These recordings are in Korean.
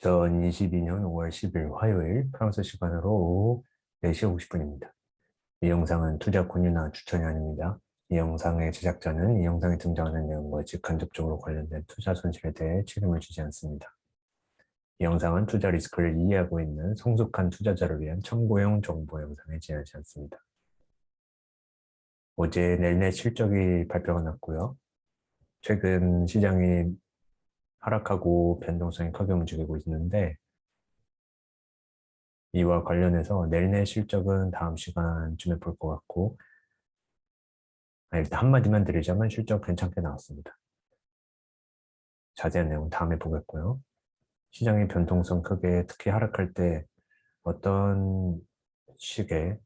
2022년 5월 10일 화요일 프랑스 시간으로 오후 4시 50분입니다. 이 영상은 투자 권유나 추천이 아닙니다. 이 영상의 제작자는 이 영상에 등장하는 내용과 직간접적으로 관련된 투자 손실에 대해 책임을 지지 않습니다. 이 영상은 투자 리스크를 이해하고 있는 성숙한 투자자를 위한 참고용 정보 영상에 지나지 않습니다. 어제 넬넷 실적이 발표가 났고요. 최근 시장이 하락하고 변동성이 크게 움직이고 있는데 이와 관련해서 넬넷 실적은 다음 시간쯤에 볼 것 같고, 일단 한마디만 드리자면 실적 괜찮게 나왔습니다. 자세한 내용은 다음에 보겠고요. 시장의 변동성 크게 특히 하락할 때 어떤 식의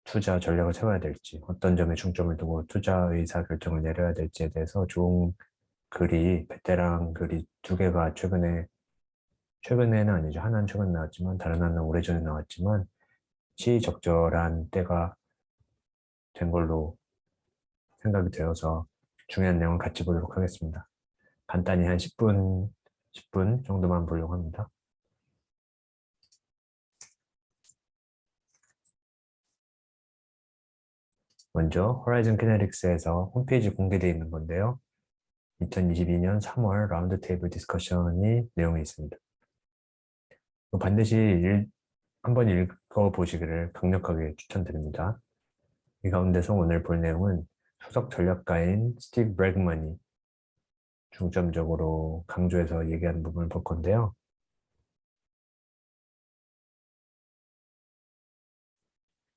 투자 전략을 세워야 될지, 어떤 점에 중점을 두고 투자 의사 결정을 내려야 될지에 대해서 좋은 글이, 베테랑 글이 두 개가 최근에는 아니죠. 하나는 최근 나왔지만 다른 하나는 오래전에 나왔지만 시의적절한 때가 된 걸로 생각이 되어서 중요한 내용을 같이 보도록 하겠습니다. 간단히 한 10분 정도만 보려고 합니다. 먼저 호라이즌 키네틱스에서 홈페이지 공개되어 있는 건데요. 2022년 3월 라운드 테이블 디스커션이 내용이 있습니다. 반드시 한번 읽어보시기를 강력하게 추천드립니다. 이 가운데서 오늘 볼 내용은 수석 전략가인 스티브 브래그만이 중점적으로 강조해서 얘기하는 부분을 볼 건데요.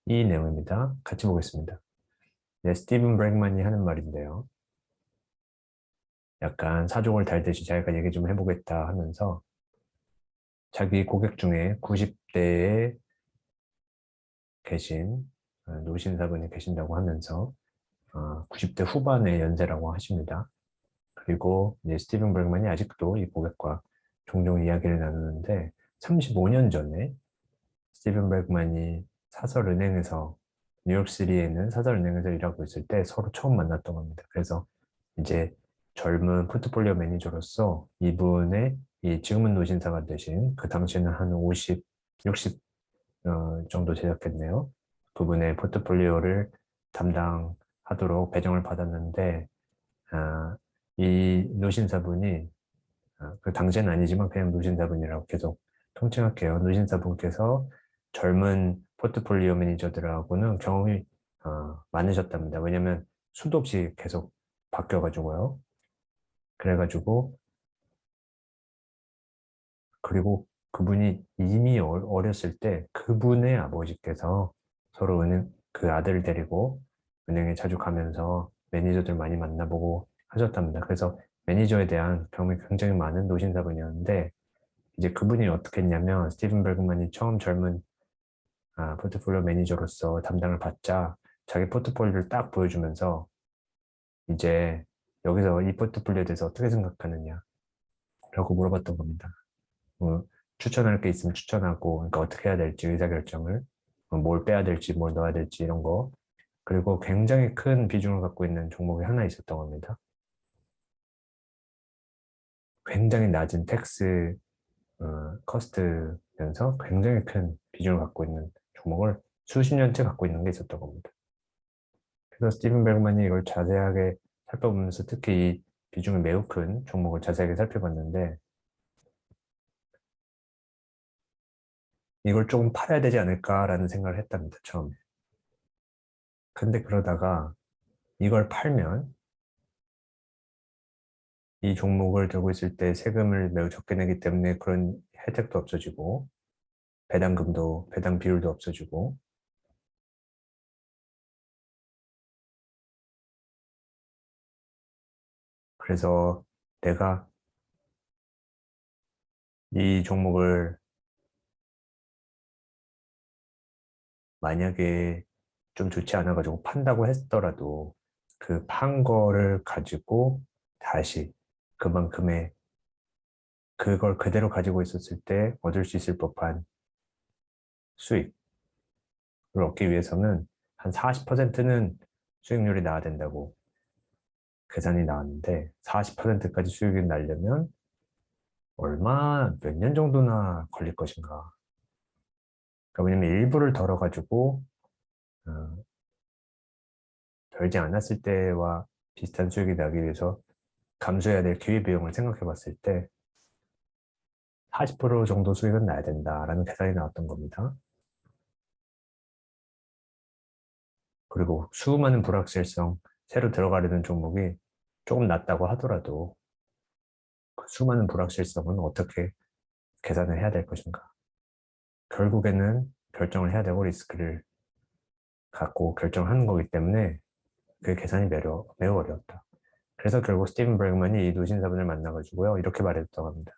이 내용입니다. 같이 보겠습니다. 네, 스티븐 브래그만이 하는 말인데요. 약간 사족을 달듯이 자기가 얘기 좀 해보겠다 하면서 자기 고객 중에 90대에 계신 노신사분이 계신다고 하면서 90대 후반의 연세라고 하십니다. 그리고 이제 스티븐 브래그만이 아직도 이 고객과 종종 이야기를 나누는데 35년 전에 스티븐 브래그만이 사설은행에서 뉴욕시티에 있는 사설은행에서 일하고 있을 때 서로 처음 만났던 겁니다. 그래서 이제 젊은 포트폴리오 매니저로서 이분의 지금은 노신사가 되신 그 당시에는 한 50, 60 정도 제작했네요. 그분의 포트폴리오를 담당하도록 배정을 받았는데 아, 이 노신사분이 그 당시는 아니지만 그냥 노신사분이라고 계속 통칭할게요. 노신사분께서 젊은 포트폴리오 매니저들하고는 경험이 많으셨답니다. 왜냐면 수도 없이 계속 바뀌어가지고요. 그래가지고 그리고 그분이 이미 어렸을 때 그분의 아버지께서 서로 그 아들을 데리고 은행에 자주 가면서 매니저들 많이 만나보고 하셨답니다. 그래서 매니저에 대한 경험이 굉장히 많은 노신사분이었는데 이제 그분이 어떻게 했냐면 스티븐 bergman이 처음 젊은 포트폴리오 매니저로서 담당을 받자 자기 포트폴리오를 딱 보여주면서 이제 여기서 이 포트폴리오에 대해서 어떻게 생각하느냐 라고 물어봤던 겁니다. 뭐 추천할 게 있으면 추천하고, 그러니까 어떻게 해야 될지 의사결정을, 뭘 빼야 될지, 뭘 넣어야 될지 이런 거. 그리고 굉장히 큰 비중을 갖고 있는 종목이 하나 있었던 겁니다. 굉장히 낮은 텍스 커스트면서 굉장히 큰 비중을 갖고 있는 종목을 수십 년째 갖고 있는 게 있었던 겁니다. 그래서 스티븐 베그만이 이걸 자세하게 살펴보면서 특히 이 비중이 매우 큰 종목을 자세하게 살펴봤는데 이걸 조금 팔아야 되지 않을까라는 생각을 했답니다, 처음에. 근데 그러다가 이걸 팔면 이 종목을 들고 있을 때 세금을 매우 적게 내기 때문에 그런 혜택도 없어지고 배당 비율도 없어지고 그래서 내가 이 종목을 만약에 좀 좋지 않아가지고 판다고 했더라도 그 판 거를 가지고 다시 그만큼의 그걸 그대로 가지고 있었을 때 얻을 수 있을 법한 수익을 얻기 위해서는 한 40%는 수익률이 나야 된다고 계산이 나왔는데 40%까지 수익이 나려면 몇 년 정도나 걸릴 것인가. 그러니까 왜냐면 일부를 덜어가지고, 어, 덜지 않았을 때와 비슷한 수익이 나기 위해서 감수해야 될 기회비용을 생각해 봤을 때 40% 정도 수익은 나야 된다라는 계산이 나왔던 겁니다. 그리고 수많은 불확실성, 새로 들어가려는 종목이 조금 낮다고 하더라도 그 수많은 불확실성은 어떻게 계산을 해야 될 것인가. 결국에는 결정을 해야 되고 리스크를 갖고 결정하는 거기 때문에 그 계산이 매우 어려웠다. 그래서 결국 스티븐 브regman이 이 노신사분을 만나가지고요. 이렇게 말했다고 합니다.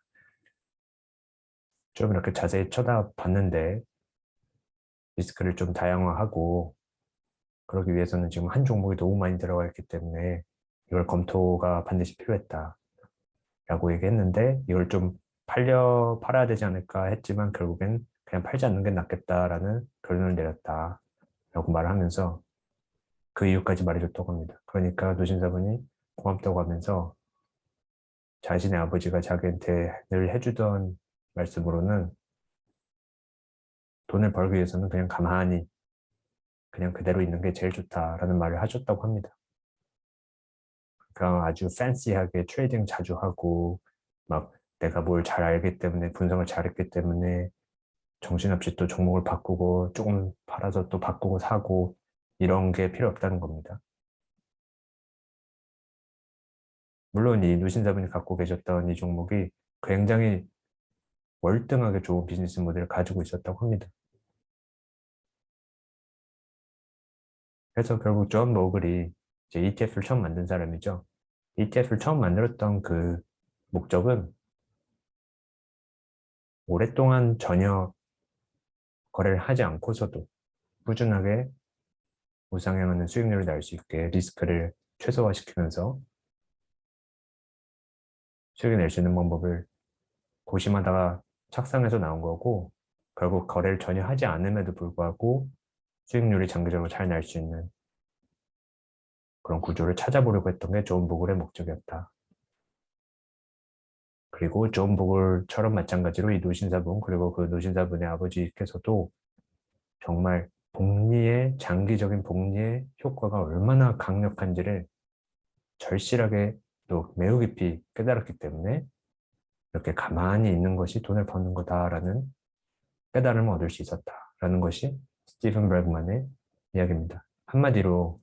좀 이렇게 자세히 쳐다봤는데 리스크를 좀 다양화하고 그러기 위해서는 지금 한 종목이 너무 많이 들어가 있기 때문에 이걸 검토가 반드시 필요했다. 라고 얘기했는데 이걸 좀 팔아야 되지 않을까 했지만 결국엔 그냥 팔지 않는 게 낫겠다라는 결론을 내렸다. 라고 말을 하면서 그 이유까지 말해줬다고 합니다. 그러니까 노신사분이 고맙다고 하면서 자신의 아버지가 자기한테 늘 해주던 말씀으로는 돈을 벌기 위해서는 그냥 가만히 그냥 그대로 있는 게 제일 좋다라는 말을 하셨다고 합니다. 그러니까 아주 팬시하게 트레이딩 자주 하고 막 내가 뭘 잘 알기 때문에 분석을 잘했기 때문에 정신없이 또 종목을 바꾸고 조금 팔아서 또 바꾸고 사고 이런 게 필요 없다는 겁니다. 물론 이 누신사분이 갖고 계셨던 이 종목이 굉장히 월등하게 좋은 비즈니스 모델을 가지고 있었다고 합니다. 그래서 결국 존 머글이 이제 ETF를 처음 만든 사람이죠. ETF를 처음 만들었던 그 목적은 오랫동안 전혀 거래를 하지 않고서도 꾸준하게 우상향하는 수익률을 낼 수 있게 리스크를 최소화시키면서 수익을 낼 수 있는 방법을 고심하다가 착상해서 나온 거고 결국 거래를 전혀 하지 않음에도 불구하고 수익률이 장기적으로 잘 날 수 있는 그런 구조를 찾아보려고 했던 게 존 보글의 목적이었다. 그리고 존 보글처럼 마찬가지로 이 노신사분 그리고 그 노신사분의 아버지께서도 정말 장기적인 복리의 효과가 얼마나 강력한지를 절실하게 또 매우 깊이 깨달았기 때문에 이렇게 가만히 있는 것이 돈을 버는 거다라는 깨달음을 얻을 수 있었다라는 것이 스티븐 브regman의 이야기입니다. 한마디로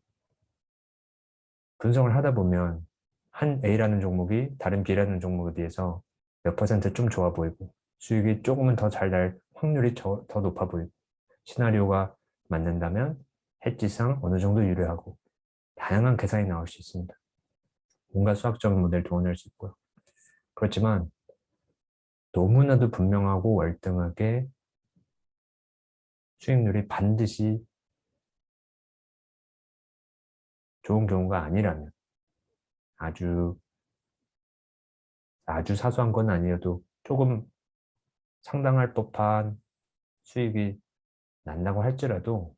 분석을 하다 보면 한 A라는 종목이 다른 B라는 종목에 비해서 몇 퍼센트 좀 좋아 보이고 수익이 조금은 더 잘 날 확률이 더 높아 보이고 시나리오가 맞는다면 해지상 어느 정도 유리하고 다양한 계산이 나올 수 있습니다. 온갖 수학적인 모델을 동원할 수 있고요. 그렇지만 너무나도 분명하고 월등하게 수익률이 반드시 좋은 경우가 아니라면 아주 사소한 건 아니어도 조금 상당할 법한 수익이 난다고 할지라도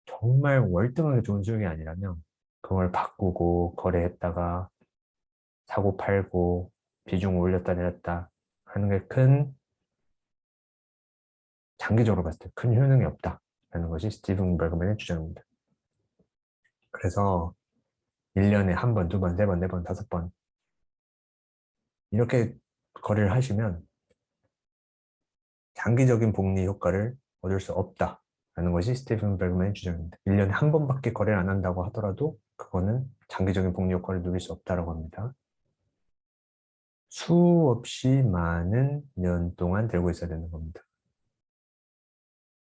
정말 월등하게 좋은 수익이 아니라면 그걸 바꾸고 거래했다가 사고 팔고 비중 올렸다 내렸다 하는 게 장기적으로 봤을 때 큰 효능이 없다라는 것이 스티븐 버그맨의 주장입니다. 그래서 1년에 한 번, 두 번, 세 번, 네 번, 다섯 번 이렇게 거래를 하시면 장기적인 복리 효과를 얻을 수 없다라는 것이 스티븐 버그맨의 주장입니다. 1년에 한 번밖에 거래를 안 한다고 하더라도 그거는 장기적인 복리 효과를 누릴 수 없다고 합니다. 수없이 많은 년 동안 들고 있어야 되는 겁니다.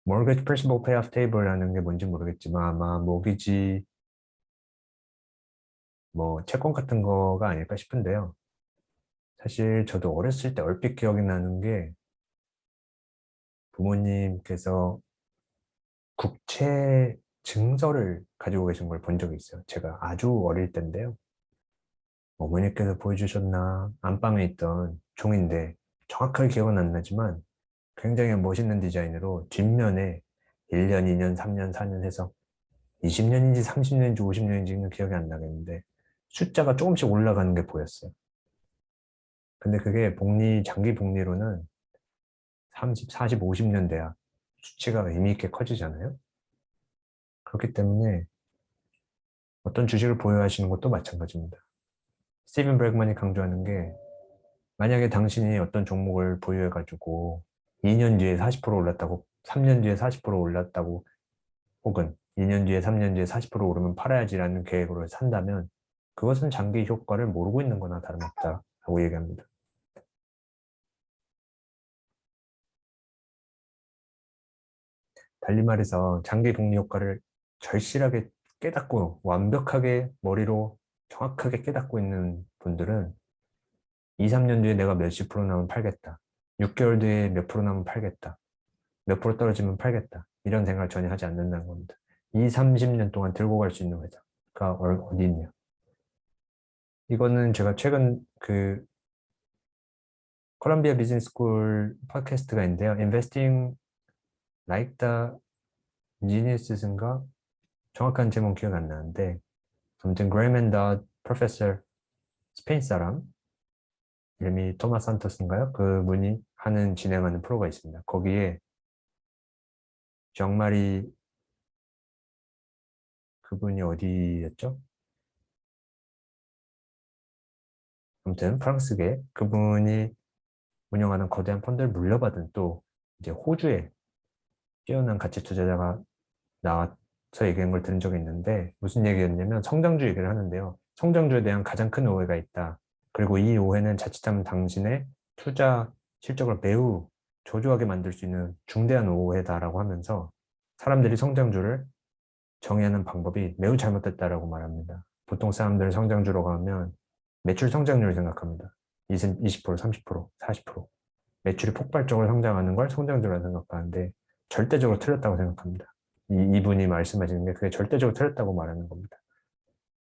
Mortgage Principal Payoff Table라는 게 뭔지 모르겠지만 아마 모기지 채권 같은 거가 아닐까 싶은데요. 사실 저도 어렸을 때 얼핏 기억이 나는 게 부모님께서 국채 증서를 가지고 계신 걸 본 적이 있어요. 제가 아주 어릴 때인데요. 어머니께서 보여주셨나 안방에 있던 종인데 정확하게 기억은 안 나지만 굉장히 멋있는 디자인으로 뒷면에 1년, 2년, 3년, 4년 해서 20년인지 30년인지 50년인지는 기억이 안 나겠는데 숫자가 조금씩 올라가는 게 보였어요. 근데 그게 장기 복리로는 30, 40, 50년 돼야 수치가 의미 있게 커지잖아요. 그렇기 때문에 어떤 주식을 보유하시는 것도 마찬가지입니다. 스티븐 브렉만이 강조하는 게 만약에 당신이 어떤 종목을 보유해가지고 2년 뒤에 40% 올랐다고, 3년 뒤에 40% 올랐다고, 혹은 2년 뒤에 3년 뒤에 40% 오르면 팔아야지라는 계획으로 산다면 그것은 장기 효과를 모르고 있는 거나 다름없다라고 얘기합니다. 달리 말해서 장기 복리 효과를 절실하게 깨닫고 완벽하게 머리로 정확하게 깨닫고 있는 분들은 2, 3년 뒤에 내가 몇십 프로 나면 팔겠다. 6개월 뒤에 몇 프로 나면 팔겠다. 몇 프로 떨어지면 팔겠다. 이런 생각을 전혀 하지 않는다는 겁니다. 2, 30년 동안 들고 갈 수 있는 회사가 어디 있냐. 이거는 제가 최근 그 콜롬비아 비즈니스 스쿨 팟캐스트가 있는데요. Investing Like the Geniuses인가? 정확한 제목 기억 안 나는데 아무튼 그레임 앤 더 프로페서 스페인 사람 이름이 토마스 산토스인가요? 그분이 진행하는 프로가 있습니다. 거기에 정말이 그분이 어디였죠? 아무튼 프랑스계 그분이 운영하는 거대한 펀드를 물려받은 또 이제 호주의 뛰어난 가치 투자자가 나와서 얘기한 걸 들은 적이 있는데 무슨 얘기였냐면 성장주 얘기를 하는데요. 성장주에 대한 가장 큰 오해가 있다. 그리고 이 오해는 자칫하면 당신의 투자 실적을 매우 저조하게 만들 수 있는 중대한 오해다라고 하면서 사람들이 성장주를 정의하는 방법이 매우 잘못됐다라고 말합니다. 보통 사람들은 성장주로 가면 매출 성장률을 생각합니다. 20%, 30%, 40%. 매출이 폭발적으로 성장하는 걸 성장주라고 생각하는데 절대적으로 틀렸다고 생각합니다. 이분이 말씀하시는 게 그게 절대적으로 틀렸다고 말하는 겁니다.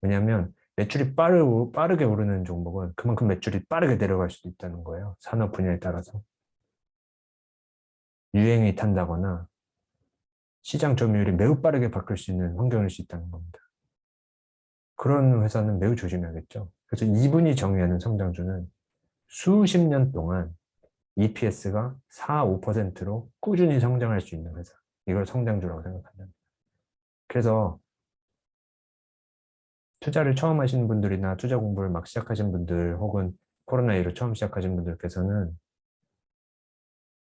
왜냐하면 매출이 빠르게 오르는 종목은 그만큼 매출이 빠르게 내려갈 수도 있다는 거예요. 산업 분야에 따라서. 유행이 탄다거나 시장 점유율이 매우 빠르게 바뀔 수 있는 환경일 수 있다는 겁니다. 그런 회사는 매우 조심해야겠죠. 그래서 이분이 정의하는 성장주는 수십 년 동안 EPS가 4, 5%로 꾸준히 성장할 수 있는 회사. 이걸 성장주라고 생각한다. 그래서 투자를 처음 하시는 분들이나 투자 공부를 막 시작하신 분들 혹은 코로나19로 처음 시작하신 분들께서는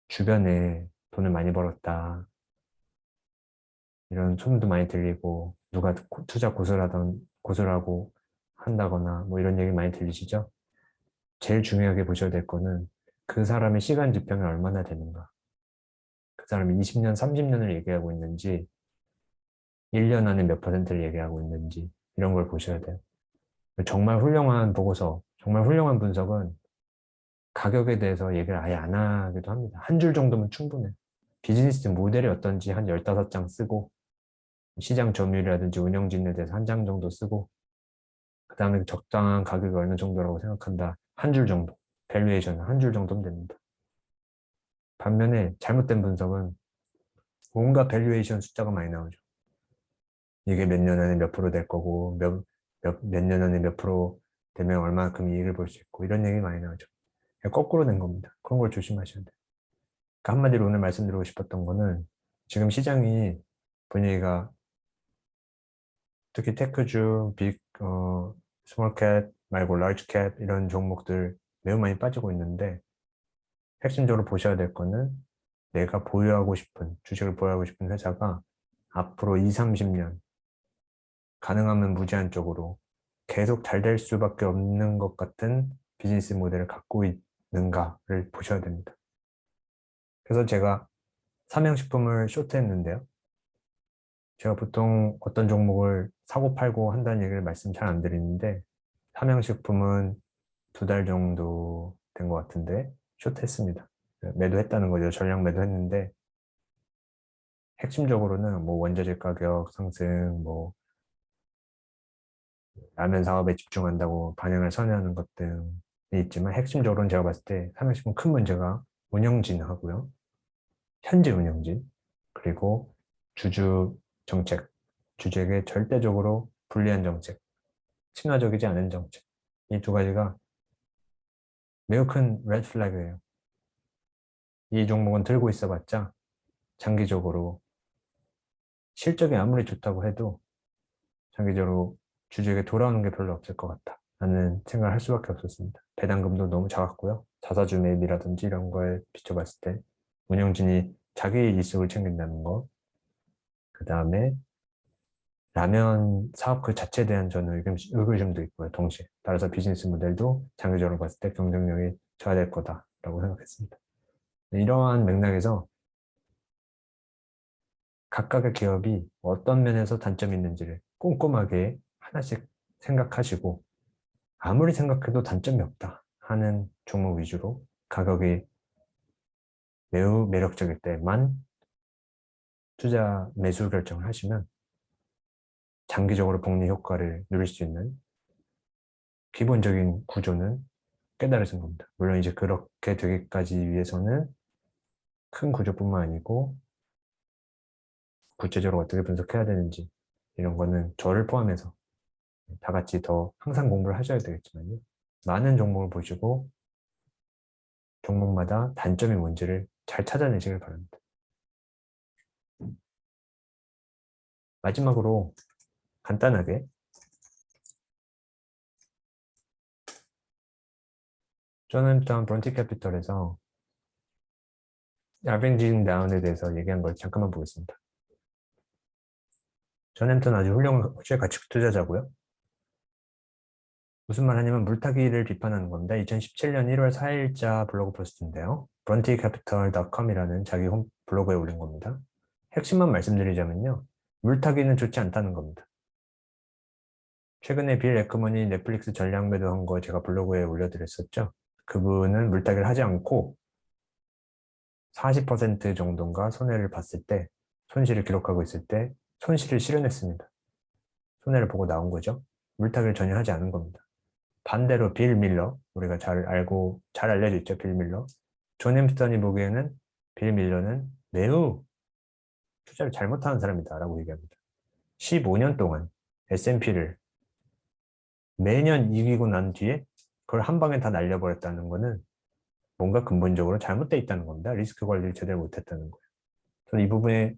주변에 돈을 많이 벌었다. 이런 소문도 많이 들리고 누가 투자 고수라고 한다거나 뭐 이런 얘기 많이 들리시죠? 제일 중요하게 보셔야 될 거는 그 사람의 시간 지평이 얼마나 되는가. 그 사람이 20년, 30년을 얘기하고 있는지 1년 안에 몇 퍼센트를 얘기하고 있는지 이런 걸 보셔야 돼요. 정말 훌륭한 보고서, 정말 훌륭한 분석은 가격에 대해서 얘기를 아예 안 하기도 합니다. 한 줄 정도면 충분해. 비즈니스 모델이 어떤지 한 15장 쓰고 시장 점유율이라든지 운영진에 대해서 한 장 정도 쓰고 그 다음에 적당한 가격이 어느 정도라고 생각한다. 한 줄 정도. 밸류에이션은 한 줄 정도면 됩니다. 반면에 잘못된 분석은 온갖 밸류에이션 숫자가 많이 나오죠. 이게 몇 년 안에 몇 프로 될 거고 몇 년 안에 몇 프로 되면 얼마큼 이익을 볼 수 있고 이런 얘기 많이 나오죠. 거꾸로 된 겁니다. 그런 걸 조심하셔야 돼요. 그러니까 한마디로 오늘 말씀드리고 싶었던 거는 지금 시장이 분위기가 특히 테크주, 스몰 캡 말고 라지 캡 이런 종목들 매우 많이 빠지고 있는데 핵심적으로 보셔야 될 거는 내가 주식을 보유하고 싶은 회사가 앞으로 2, 30년 가능하면 무제한 쪽으로 계속 잘 될 수밖에 없는 것 같은 비즈니스 모델을 갖고 있는가를 보셔야 됩니다. 그래서 제가 삼양식품을 쇼트했는데요. 제가 보통 어떤 종목을 사고 팔고 한다는 얘기를 말씀 잘 안 드리는데 삼양식품은 2달 정도 된 것 같은데 쇼트했습니다. 매도했다는 거죠. 전량 매도했는데 핵심적으로는 뭐 원자재 가격 상승, 뭐 라면 사업에 집중한다고 반영을 선회하는 것 등이 있지만 핵심적으로는 제가 봤을 때 삼양식품 큰 문제가 운영진하고요. 현재 운영진 그리고 주주 정책, 주주에게 절대적으로 불리한 정책, 친화적이지 않은 정책. 이 두 가지가 매우 큰 레드 플래그예요. 이 종목은 들고 있어봤자 장기적으로 실적이 아무리 좋다고 해도 장기적으로 주주에게 돌아오는 게 별로 없을 것 같다 라는 생각을 할 수밖에 없었습니다. 배당금도 너무 작았고요. 자사주 매입이라든지 이런 거에 비춰봤을 때 운영진이 자기의 일석을 챙긴다는 거, 그 다음에 라면 사업 그 자체에 대한 저는 의구심도 있고요. 동시에. 따라서 비즈니스 모델도 장기적으로 봤을 때 경쟁력이 저하될 거다라고 생각했습니다. 이러한 맥락에서 각각의 기업이 어떤 면에서 단점이 있는지를 꼼꼼하게 하나씩 생각하시고 아무리 생각해도 단점이 없다 하는 종목 위주로 가격이 매우 매력적일 때만 투자 매수 결정을 하시면 장기적으로 복리 효과를 누릴 수 있는 기본적인 구조는 깨달으신 겁니다. 물론 이제 그렇게 되기까지 위해서는 큰 구조뿐만 아니고 구체적으로 어떻게 분석해야 되는지 이런 거는 저를 포함해서 다 같이 더 항상 공부를 하셔야 되겠지만요. 많은 종목을 보시고 종목마다 단점이 뭔지를 잘 찾아내시길 바랍니다. 마지막으로 간단하게 조나단 브론티 캐피털에서 아벤징 다운에 대해서 얘기한 걸 잠깐만 보겠습니다. 조나단 아주 훌륭한 가치 투자자고요. 무슨 말 하냐면 물타기를 비판하는 겁니다. 2017년 1월 4일자 블로그 포스트인데요. bronticapital.com이라는 자기 블로그에 올린 겁니다. 핵심만 말씀드리자면요. 물타기는 좋지 않다는 겁니다. 최근에 빌 에크먼이 넷플릭스 전략 매도한 거 제가 블로그에 올려드렸었죠. 그분은 물타기를 하지 않고 40% 정도인가 손해를 봤을 때, 손실을 기록하고 있을 때 손실을 실현했습니다. 손해를 보고 나온 거죠. 물타기를 전혀 하지 않은 겁니다. 반대로 빌 밀러, 우리가 잘 알고 잘 알려져 있죠. 빌 밀러. 존 햄스턴이 보기에는 빌 밀러는 매우 투자를 잘못하는 사람이다 라고 얘기합니다. 15년 동안 S&P를 매년 이기고 난 뒤에 그걸 한 방에 다 날려버렸다는 거는 뭔가 근본적으로 잘못되어 있다는 겁니다. 리스크 관리를 제대로 못했다는 거예요. 저는 이 부분에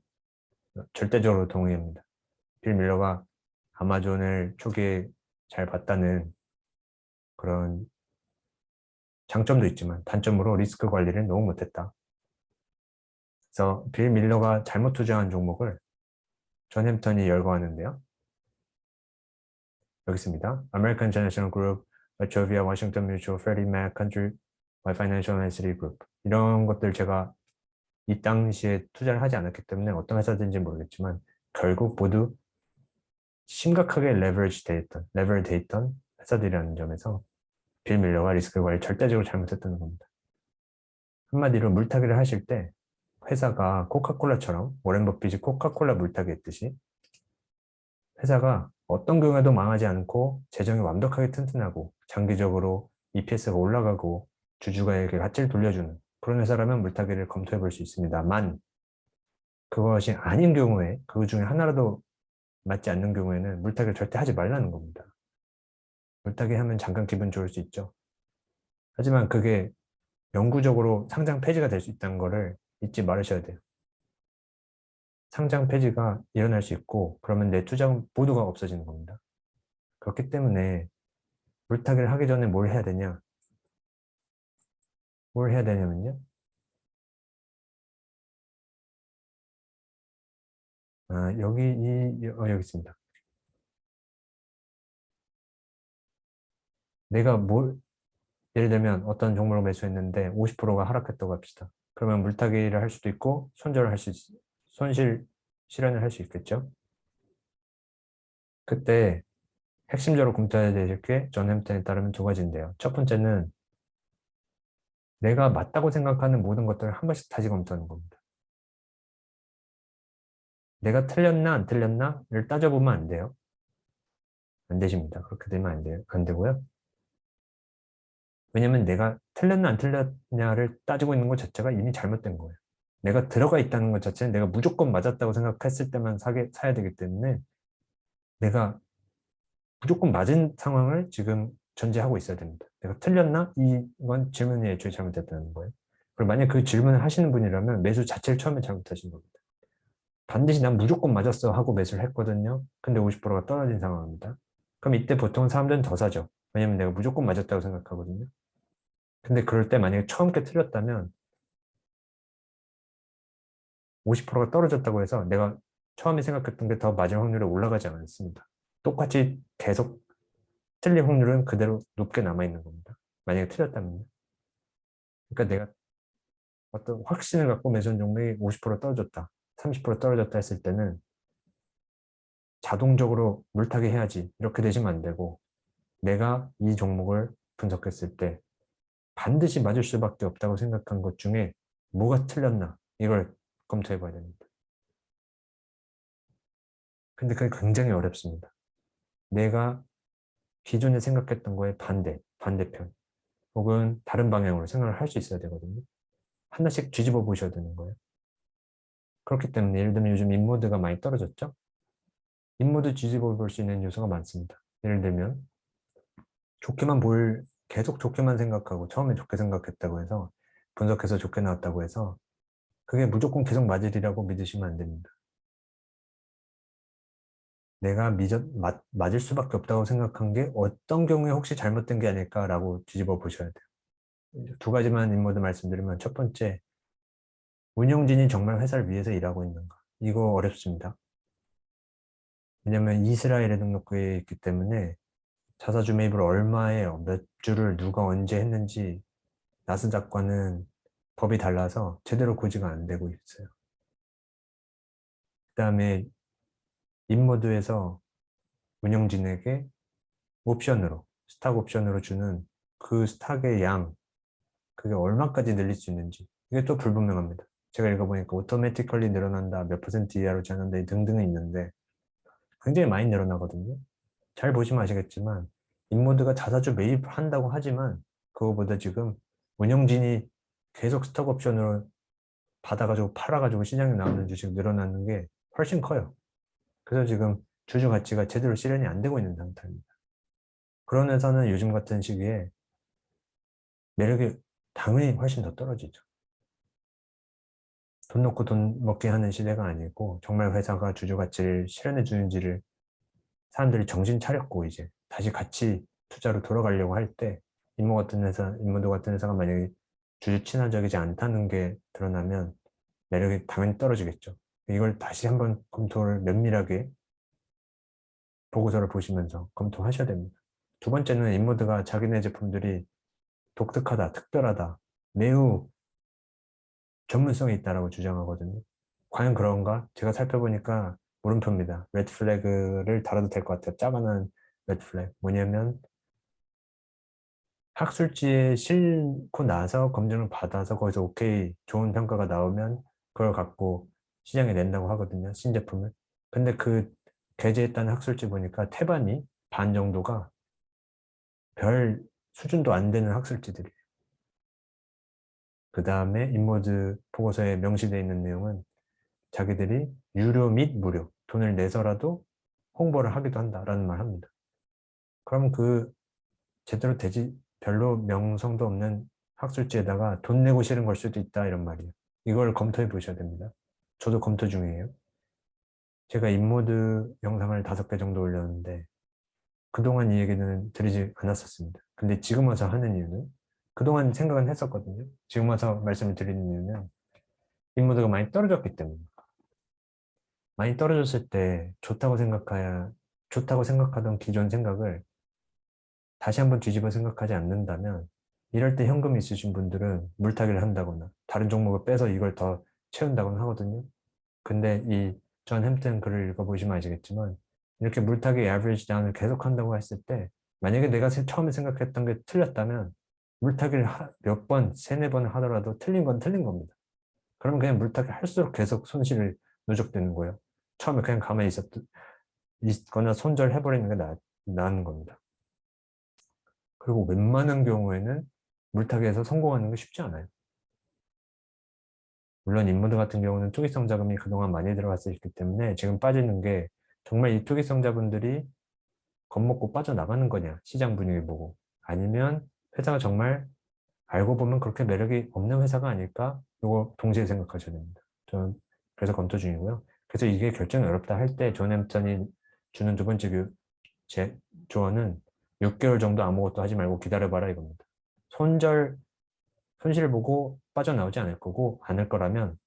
절대적으로 동의합니다. 빌 밀러가 아마존을 초기에 잘 봤다는 그런 장점도 있지만 단점으로 리스크 관리를 너무 못했다. 그래서 빌 밀러가 잘못 투자한 종목을 존 햄턴이 열거하는데요. 여기 있습니다. American International Group, Wachovia, Washington Mutual, Freddie Mac, Countrywide Financial and Citigroup 이런 것들 제가 이 당시에 투자를 하지 않았기 때문에 어떤 회사든지 모르겠지만 결국 모두 심각하게 레버리지 돼 있던 회사들이라는 점에서 빌 밀러가 리스크 관리 절대적으로 잘못했다는 겁니다. 한마디로 물타기를 하실 때 회사가 코카콜라처럼 워렌 버핏이 코카콜라 물타기 했듯이 회사가 어떤 경우에도 망하지 않고 재정이 완벽하게 튼튼하고 장기적으로 EPS가 올라가고 주주가에게 가치를 돌려주는 그런 회사라면 물타기를 검토해 볼 수 있습니다만 그것이 아닌 경우에 그 중에 하나라도 맞지 않는 경우에는 물타기를 절대 하지 말라는 겁니다. 물타기 하면 잠깐 기분 좋을 수 있죠. 하지만 그게 영구적으로 상장 폐지가 될 수 있다는 것을 잊지 말으셔야 돼요. 상장 폐지가 일어날 수 있고 그러면 내 투자금 모두가 없어지는 겁니다. 그렇기 때문에 물타기를 하기 전에 뭘 해야 되냐? 뭘 해야 되냐면요. 여기 있습니다. 내가 예를 들면 어떤 종목을 매수했는데 50%가 하락했다고 합시다. 그러면 물타기를 할 수도 있고 손실 실현을 할 수 있겠죠. 그때 핵심적으로 검토해야 될 게 존 햄튼에 따르면 두 가지인데요. 첫 번째는 내가 맞다고 생각하는 모든 것들을 한 번씩 다시 검토하는 겁니다. 내가 틀렸나 안 틀렸나를 따져보면 안 돼요. 안 되십니다. 그렇게 되면 안 돼요. 안 되고요. 왜냐면 내가 틀렸나 안 틀렸냐를 따지고 있는 것 자체가 이미 잘못된 거예요. 내가 들어가 있다는 것 자체는 내가 무조건 맞았다고 생각했을 때만 사야 되기 때문에 내가 무조건 맞은 상황을 지금 전제하고 있어야 됩니다. 내가 틀렸나? 이건 질문이 애초에 잘못됐다는 거예요. 그리고 만약 그 질문을 하시는 분이라면 매수 자체를 처음에 잘못하신 겁니다. 반드시 난 무조건 맞았어 하고 매수를 했거든요. 근데 50%가 떨어진 상황입니다. 그럼 이때 보통 사람들은 더 사죠. 왜냐면 내가 무조건 맞았다고 생각하거든요. 근데 그럴 때 만약에 처음 게 틀렸다면 50%가 떨어졌다고 해서 내가 처음에 생각했던 게 더 맞을 확률이 올라가지 않습니다. 똑같이 계속 틀릴 확률은 그대로 높게 남아있는 겁니다. 만약에 틀렸다면요. 그러니까 내가 어떤 확신을 갖고 매수한 종목이 50% 떨어졌다, 30% 떨어졌다 했을 때는 자동적으로 물타기 해야지 이렇게 되시면 안 되고 내가 이 종목을 분석했을 때 반드시 맞을 수밖에 없다고 생각한 것 중에 뭐가 틀렸나 이걸 검토해 봐야 됩니다. 근데 그게 굉장히 어렵습니다. 내가 기존에 생각했던 거에 반대편 혹은 다른 방향으로 생각을 할 수 있어야 되거든요. 하나씩 뒤집어 보셔야 되는 거예요. 그렇기 때문에 예를 들면 요즘 인모드가 많이 떨어졌죠? 인모드 뒤집어 볼 수 있는 요소가 많습니다. 예를 들면 계속 좋게만 생각하고 처음에 좋게 생각했다고 해서 분석해서 좋게 나왔다고 해서 그게 무조건 계속 맞으리라고 믿으시면 안 됩니다. 내가 맞을 수밖에 없다고 생각한 게 어떤 경우에 혹시 잘못된 게 아닐까라고 뒤집어 보셔야 돼요. 두 가지만 인모드 말씀드리면 첫 번째, 운영진이 정말 회사를 위해서 일하고 있는가? 이거 어렵습니다. 왜냐하면 이스라엘에 등록돼 있기 때문에 자사주 매입을 얼마에 몇 주를 누가 언제 했는지 나스닥과는 법이 달라서 제대로 고지가 안 되고 있어요. 그 다음에 인모드에서 운영진에게 스탁 옵션으로 주는 그 스탁의 양, 그게 얼마까지 늘릴 수 있는지 이게 또 불분명합니다. 제가 읽어보니까 오토매티컬리 늘어난다, 몇 퍼센트 이하로 제한한다 등등은 있는데 굉장히 많이 늘어나거든요. 잘 보시면 아시겠지만 인모드가 자사주 매입한다고 하지만 그거보다 지금 운영진이 계속 스톡 옵션으로 받아가지고 팔아가지고 시장에 나오는 주식 늘어나는 게 훨씬 커요. 그래서 지금 주주 가치가 제대로 실현이 안 되고 있는 상태입니다. 그런 회사는 요즘 같은 시기에 매력이 당연히 훨씬 더 떨어지죠. 돈 놓고 돈 먹게 하는 시대가 아니고 정말 회사가 주주 가치를 실현해 주는지를 사람들이 정신 차렸고 이제 다시 가치 투자로 돌아가려고 할 때 인모도 같은 회사가 만약에 주주 친화적이지 않다는 게 드러나면 매력이 당연히 떨어지겠죠. 이걸 다시 한번 검토를 면밀하게 보고서를 보시면서 검토하셔야 됩니다. 두 번째는 인모드가 자기네 제품들이 독특하다, 특별하다, 매우 전문성이 있다라고 주장하거든요. 과연 그런가? 제가 살펴보니까 물음표입니다. 레드 플래그를 달아도 될 것 같아요. 작아는 레드 플래그. 뭐냐면 학술지에 싣고 나서 검증을 받아서 거기서 오케이, 좋은 평가가 나오면 그걸 갖고 시장에 낸다고 하거든요. 신제품을. 근데 그 게재했다는 학술지 보니까 태반이 반 정도가 별 수준도 안 되는 학술지들이에요. 그 다음에 인모드 보고서에 명시되어 있는 내용은 자기들이 유료 및 무료, 돈을 내서라도 홍보를 하기도 한다라는 말 합니다. 그럼 그 제대로 되지 별로 명성도 없는 학술지에다가 돈 내고 싫은 걸 수도 있다 이런 말이에요. 이걸 검토해 보셔야 됩니다. 저도 검토 중이에요. 제가 인모드 영상을 5개 정도 올렸는데 그동안 이 얘기는 드리지 않았었습니다. 근데 지금 와서 하는 이유는 그동안 생각은 했었거든요. 지금 와서 말씀을 드리는 이유는 인모드가 많이 떨어졌기 때문에 많이 떨어졌을 때 좋다고 생각하던 기존 생각을 다시 한번 뒤집어 생각하지 않는다면 이럴 때 현금이 있으신 분들은 물타기를 한다거나 다른 종목을 빼서 이걸 더 채운다거나 하거든요. 근데 이 존 햄튼 글을 읽어보시면 아시겠지만 이렇게 물타기 average down을 계속 한다고 했을 때 만약에 내가 처음에 생각했던 게 틀렸다면 물타기를 몇 번, 세네 번을 하더라도 틀린 건 틀린 겁니다. 그러면 그냥 물타기 할수록 계속 손실을 누적되는 거예요. 처음에 그냥 가만히 있거나 손절해버리는 게 나은 겁니다. 그리고 웬만한 경우에는 물타기에서 성공하는 게 쉽지 않아요. 물론 인모드 같은 경우는 투기성 자금이 그동안 많이 들어갔을 기 때문에 지금 빠지는 게 정말 이 투기성 자분들이 겁먹고 빠져나가는 거냐 시장 분위기 보고 아니면 회사가 정말 알고 보면 그렇게 매력이 없는 회사가 아닐까? 이거 동시에 생각하셔야 됩니다. 저는 그래서 검토 중이고요. 그래서 이게 결정이 어렵다 할 때 존 햄턴이 주는 두 번째 제 조언은 6개월 정도 아무것도 하지 말고 기다려봐라 이겁니다. 손실 보고 빠져나오지 않을 거고 않을 거라면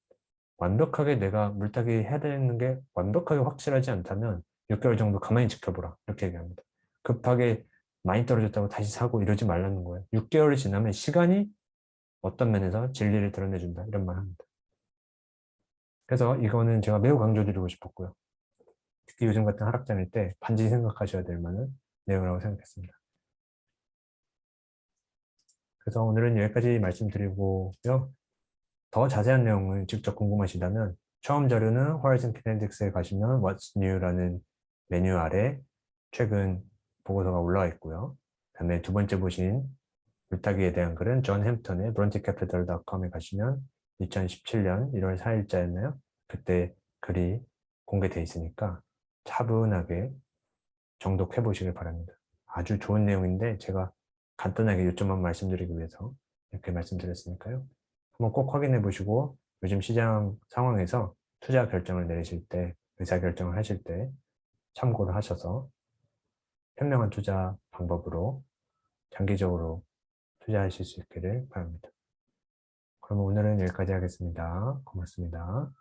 완벽하게 내가 물타기 해야 되는 게 완벽하게 확실하지 않다면 6개월 정도 가만히 지켜보라 이렇게 얘기합니다. 급하게 많이 떨어졌다고 다시 사고 이러지 말라는 거예요. 6개월이 지나면 시간이 어떤 면에서 진리를 드러내준다 이런 말 합니다. 그래서 이거는 제가 매우 강조드리고 싶었고요. 특히 요즘 같은 하락장일 때 반드시 생각하셔야 될 만한 내용이라고 생각했습니다. 그래서 오늘은 여기까지 말씀드리고요. 더 자세한 내용을 직접 궁금하시다면 처음 자료는 호라이즌 키네틱스에 가시면 What's New라는 메뉴 아래 최근 보고서가 올라와 있고요. 그다음에 두 번째 보신 물타기에 대한 글은 존 햄턴의 brontecapital.com에 가시면 2017년 1월 4일자였나요? 그때 글이 공개되어 있으니까 차분하게 정독해 보시길 바랍니다. 아주 좋은 내용인데 제가 간단하게 요점만 말씀드리기 위해서 이렇게 말씀드렸으니까요. 한번 꼭 확인해 보시고 요즘 시장 상황에서 투자 결정을 내리실 때, 의사 결정을 하실 때 참고를 하셔서 현명한 투자 방법으로 장기적으로 투자하실 수 있기를 바랍니다. 그럼 오늘은 여기까지 하겠습니다. 고맙습니다.